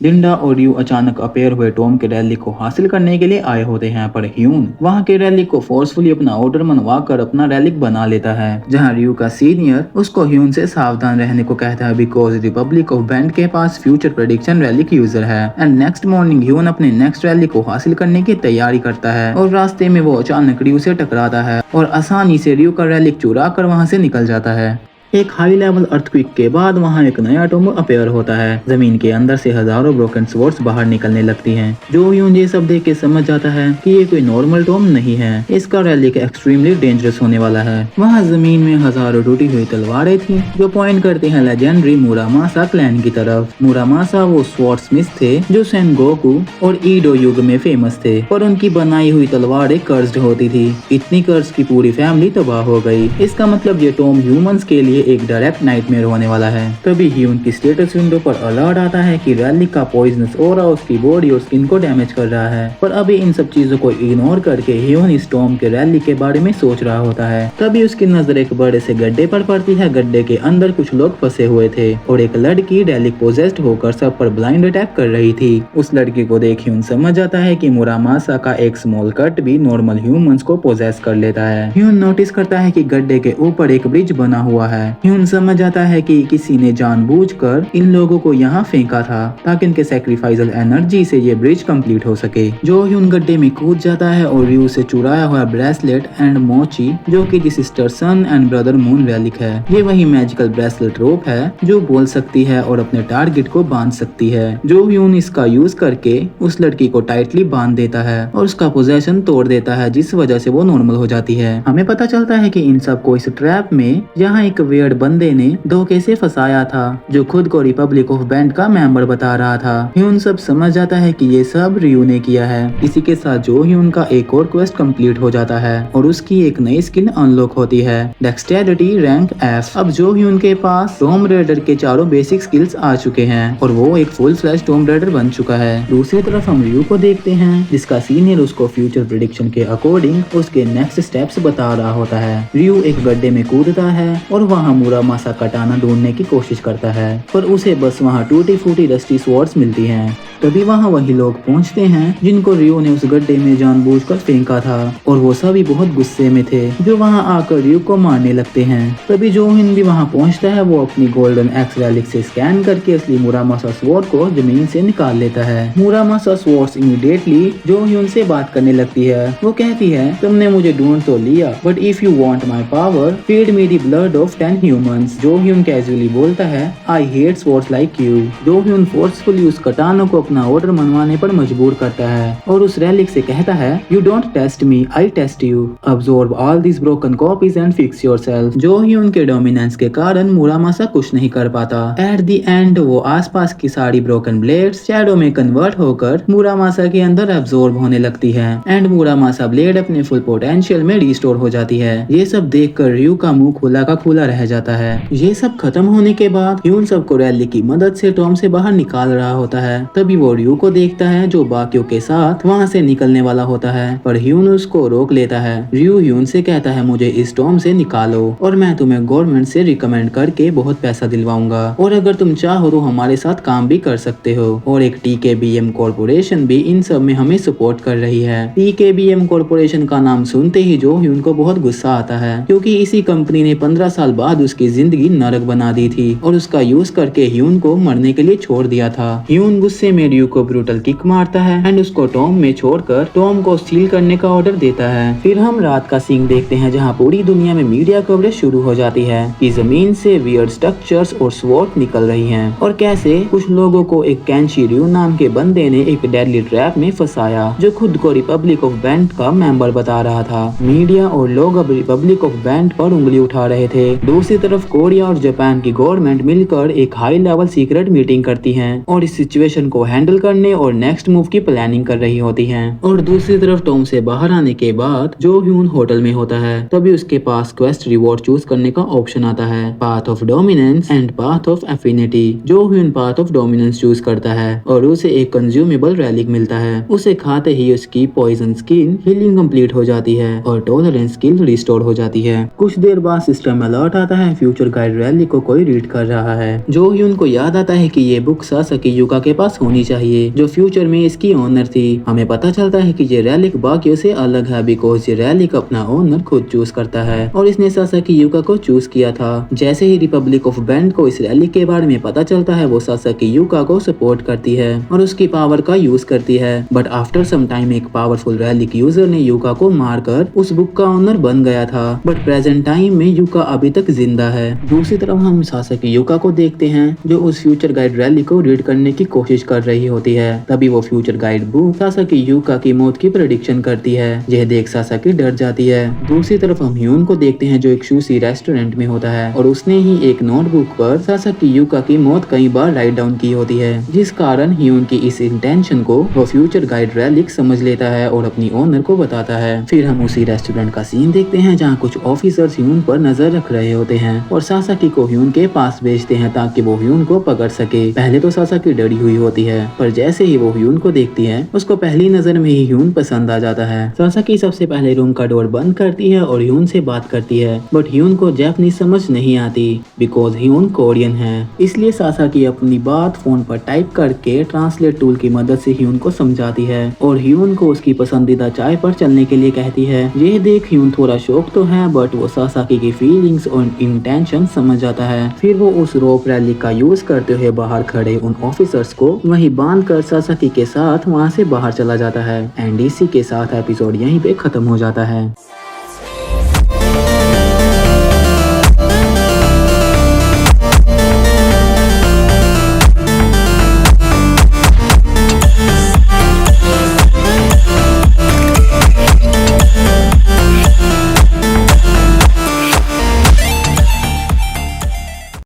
लिंडा और र्यू अचानक अपेयर हुए टॉम के रैली को हासिल करने के लिए आए होते हैं, पर ह्यून वहाँ के रैली को फोर्सफुली अपना ऑर्डर मनवा कर अपना रैलिक बना लेता है, जहाँ र्यू का सीनियर उसको ह्यून से सावधान रहने को कहता है बिकॉज रिपब्लिक ऑफ बैंड के पास फ्यूचर प्रेडिक्शन रैलिक यूजर है। एंड नेक्स्ट मॉर्निंग ह्यून अपने नेक्स्ट रैली को हासिल करने की तैयारी करता है और रास्ते में वो अचानक र्यू से टकराता है और आसानी से र्यू का रैलिक चुरा कर वहाँ से निकल जाता है। एक हाई लेवल अर्थक्वेक के बाद वहाँ एक नया टॉम अपेयर होता है। जमीन के अंदर से हजारों ब्रोकन स्वॉर्ड्स बाहर निकलने लगती हैं। जो ह्यून ये सब देख के समझ जाता है कि ये कोई नॉर्मल टॉम नहीं है, इसका रैलिक एक्सट्रीमली डेंजरस होने वाला है। वहाँ जमीन में हजारों टूटी हुई तलवारें थी जो पॉइंट करते हैं लेजेंडरी मुरामासा क्लैन की तरफ। मुरामासा वो स्वॉर्ड स्मिथ थे जो सेनगोकू और ईडो युग में फेमस थे, पर उनकी बनाई हुई तलवारें कर्स्ड होती थी। इतनी कर्ज की पूरी फैमिली तबाह हो गई। इसका मतलब ये टॉम ह्यूमंस के लिए एक डायरेक्ट नाइटमेयर होने वाला है। तभी ह्यून की स्टेटस विंडो पर अलर्ट आता है कि रैलिक का पॉइजनस ऑरा उसकी बॉडी और स्किन को डैमेज कर रहा है। पर अभी इन सब चीजों को इग्नोर करके ह्यून इस टॉम के रैलिक के बारे में सोच रहा होता है। तभी उसकी नजर एक बड़े से गड्ढे पर पड़ती है। गड्ढे के अंदर कुछ लोग फंसे हुए थे और एक लड़की रैलिक पोजेस्ड होकर सब पर ब्लाइंड अटैक कर रही थी। उस लड़की को देख ह्यून समझ जाता है कि मुरामासा का एक स्मॉल कट भी नॉर्मल ह्यूमंस को पोजेस कर लेता है। ह्यून नोटिस करता है कि गड्ढे के ऊपर एक ब्रिज बना हुआ है। ह्यून समझ जाता है कि किसी ने जानबूझकर इन लोगों को यहाँ फेंका था ताकि इनके सैक्रिफाइसल एनर्जी से ये ब्रिज कंप्लीट हो सके। जो ह्यून गड्ढे में कूद जाता है और र्यू से चुराया हुआ ब्रेसलेट एंड मोची जो कि sister sun and brother moon relic है, ये वही मैजिकल ब्रेसलेट रोप है जो बोल सकती है और अपने टारगेट को बांध सकती है। जो ह्यून इसका यूज करके उस लड़की को टाइटली बांध देता है और उसका पोजेशन तोड़ देता है, जिस वजह से वो नॉर्मल हो जाती है। हमें पता चलता है कि इन सबको इस ट्रैप में यहाँ एक वियर्ड बंदे ने धोखे से फंसाया था जो खुद को रिपब्लिक ऑफ बैंड का मेंबर बता रहा था। ह्यून सब समझ जाता है कि ये सब र्यू ने किया है। इसी के साथ जो ह्यून का एक और क्वेस्ट कंप्लीट हो जाता है और उसकी एक नई स्किल अनलॉक होती है, डेक्सटेरिटी रैंक F। अब जो ह्यून के पास टॉम रेडर के चारों बेसिक स्किल्स आ चुके हैं और वो एक फुल फ्लैश टॉम रेडर बन चुका है। दूसरी तरफ हम र्यू को देखते हैं जिसका सीनियर उसको फ्यूचर प्रेडिक्शन के अकॉर्डिंग उसके नेक्स्ट स्टेप्स बता रहा होता है। र्यू एक गड्ढे में कूदता है और वहाँ मुरामासा कटाना ढूंढने की कोशिश करता है, पर उसे बस वहाँ टूटी फूटी रस्टी स्वॉर्ड्स मिलती हैं। तभी वहाँ वही लोग पहुँचते हैं जिनको र्यू ने उस गड्ढे में जानबूझकर फेंका था और वो सभी बहुत गुस्से में थे जो वहाँ आकर र्यू को मारने लगते हैं। तभी जो ह्यून भी वहाँ पहुँचता है वो अपनी गोल्डन एक्स रैलिक से स्कैन करके असली मुरामासा स्वॉर्ड को जमीन से निकाल लेता है। मुरामासा स्वॉर्ड्स इमीडिएटली जो ह्यून से बात करने लगती है। वो कहती है तुमने मुझे ढूंढ तो लिया but if you want my power feed me the blood of 10 humans. जो ह्यून कैजुअली बोलता है I hate swords like you. जो ह्यून फोर्सफुली उस कटाना को अपना ऑर्डर मनवाने पर मजबूर करता है और उस रैलिक से कहता है you don't test me I test you, absorb all this broken copies and fix yourself. जो ह्यून के डोमिनेंस के कारण मुरामासा कुछ नहीं कर पाता। एट द एंड वो आसपास की सारी ब्रोकन ब्लेड्स शैडो में कन्वर्ट होकर मुरामासा के अंदर अब्सॉर्ब होने लगती है एंड मुरामासा ब्लेड अपने फुल पोटेंशियल में रिस्टोर हो जाती है। ये सब देखकर र्यू का मुंह खुला का खुला रह जाता है। ये सब खत्म होने के बाद ह्यून सबको रैली की मदद से टॉम से बाहर निकाल रहा होता है। तभी वो र्यू को देखता है जो बाकियों के साथ वहाँ से निकलने वाला होता है, पर ह्यून उसको रोक लेता है। र्यू ह्यून से कहता है मुझे इस टॉम से निकालो और मैं तुम्हें गवर्नमेंट से रिकमेंड करके बहुत पैसा दिलवाऊंगा और अगर तुम चाहो तो हमारे साथ काम भी कर सकते हो। और एक TKBM कॉर्पोरेशन भी इन सब में हमें सपोर्ट कर रही है। TKBM कॉर्पोरेशन का नाम सुनते ही जो ह्यून को बहुत गुस्सा आता है क्योंकि इसी कंपनी ने 15 साल बाद उसकी जिंदगी नरक बना दी थी और उसका यूज करके ह्यून को मरने के लिए छोड़ दिया था। ह्यून गुस्से में र्यू को ब्रूटल किक मारता है एंड उसको टॉम में छोड़कर टॉम को स्टील करने का ऑर्डर देता है। फिर हम रात का सीन देखते हैं जहाँ पूरी दुनिया में मीडिया कवरेज शुरू हो जाती है कि जमीन से वियर्ड स्ट्रक्चर्स और स्वॉर्ड निकल रही हैं और कैसे कुछ लोगों को एक कैंची र्यू नाम के बंदे ने एक डेडली ट्रैप में फंसाया जो खुद को रिपब्लिक ऑफ बैंड का मेंबर बता रहा था। मीडिया और लोग अब रिपब्लिक ऑफ बैंड पर उंगली उठा रहे थे। दूसरी तरफ कोरिया और जापान की गवर्नमेंट मिलकर एक हाई लेवल सीक्रेट मीटिंग करती है और इस सिचुएशन को हैंडल करने और नेक्स्ट मूव की प्लानिंग कर रही होती हैं। और दूसरी तरफ टॉम से बाहर आने के बाद जो ह्यून होटल में होता है तभी उसके पास क्वेस्ट रिवॉर्ड चूज करने का ऑप्शन आता है, path of dominance and path of affinity. जो ह्यून पाथ ऑफ डोमिनेंस चूज करता है और उसे एक कंज्यूमेबल रैलिक मिलता है। उसे खाते ही उसकी पॉइजन स्किन हीलिंग कंप्लीट हो जाती है और टॉलरेंस स्किल रिस्टोर हो जाती है। कुछ देर बाद सिस्टम अलर्ट आता होता है फ्यूचर गाइड रैली को कोई रीड कर रहा है। जो ह्यून को याद आता है कि ये बुक सासाकी यूका के पास होनी चाहिए जो फ्यूचर में इसकी ओनर थी। हमें पता चलता है कि ये रैलिक बाकियों से अलग है बिकॉज ये रैलिक अपना ओनर खुद चूज करता है और इसने सासाकी यूका को चूज किया था। जैसे ही रिपब्लिक ऑफ बैंड को इस रैलिक के बारे में पता चलता है वो सासाकी यूका को सपोर्ट करती है और उसकी पावर का यूज करती है। बट आफ्टर सम टाइम एक पावरफुल रैलिक यूजर ने यूका को मारकर उस बुक का ओनर बन गया था। बट प्रेजेंट टाइम में यूका अभी तक जिंदा है। दूसरी तरफ हम सासाकी यूका को देखते हैं जो उस फ्यूचर गाइड रैली को रीड करने की कोशिश कर रही होती है। तभी वो future guide book Sasaki yucca की मौत की प्रेडिक्शन करती है। यह देख सासाकी डर जाती है। दूसरी तरफ हम ह्यून को देखते हैं जो एक सुशी रेस्टोरेंट में होता है और उसने ही एक नोटबुक पर सासाकी यूका की मौत कई बार राइट डाउन की होती है जिस कारण ह्यून की इस इंटेंशन को वो फ्यूचर गाइड रैलिक समझ लेता है और अपनी ओनर को बताता है। फिर हम उसी रेस्टोरेंट का सीन देखते हैं जहाँ कुछ ऑफिसर्स ह्यून पर नजर रख रहे होते हैं और सासाकी को ह्यून के पास भेजते हैं ताकि वो ह्यून को पकड़ सके। पहले तो सासाकी डरी हुई होती है पर जैसे ही वो ह्यून को देखती है उसको पहली नजर में ही ह्यून पसंद आ जाता है। सासाकी सबसे पहले रूम का डोर बंद करती है और ह्यून से बात करती है बट ह्यून को जापानीज समझ नहीं आती बिकॉज ह्यून कोरियन है। इसलिए सासाकी अपनी बात फोन पर टाइप करके ट्रांसलेट टूल की मदद से ह्यून को समझाती है और ह्यून को उसकी पसंदीदा चाय पर चलने के लिए कहती है। ये देख ह्यून थोड़ा शौक तो है बट वो सासाकी की फीलिंग्स और इंटेंशन समझ जाता है। फिर वो उस रोप रैली का यूज करते हुए बाहर खड़े उन ऑफिसर्स को वहीं बांध कर सासाकी के साथ वहाँ से बाहर चला जाता है। एंड इसी के साथ एपिसोड यहीं पे खत्म हो जाता है।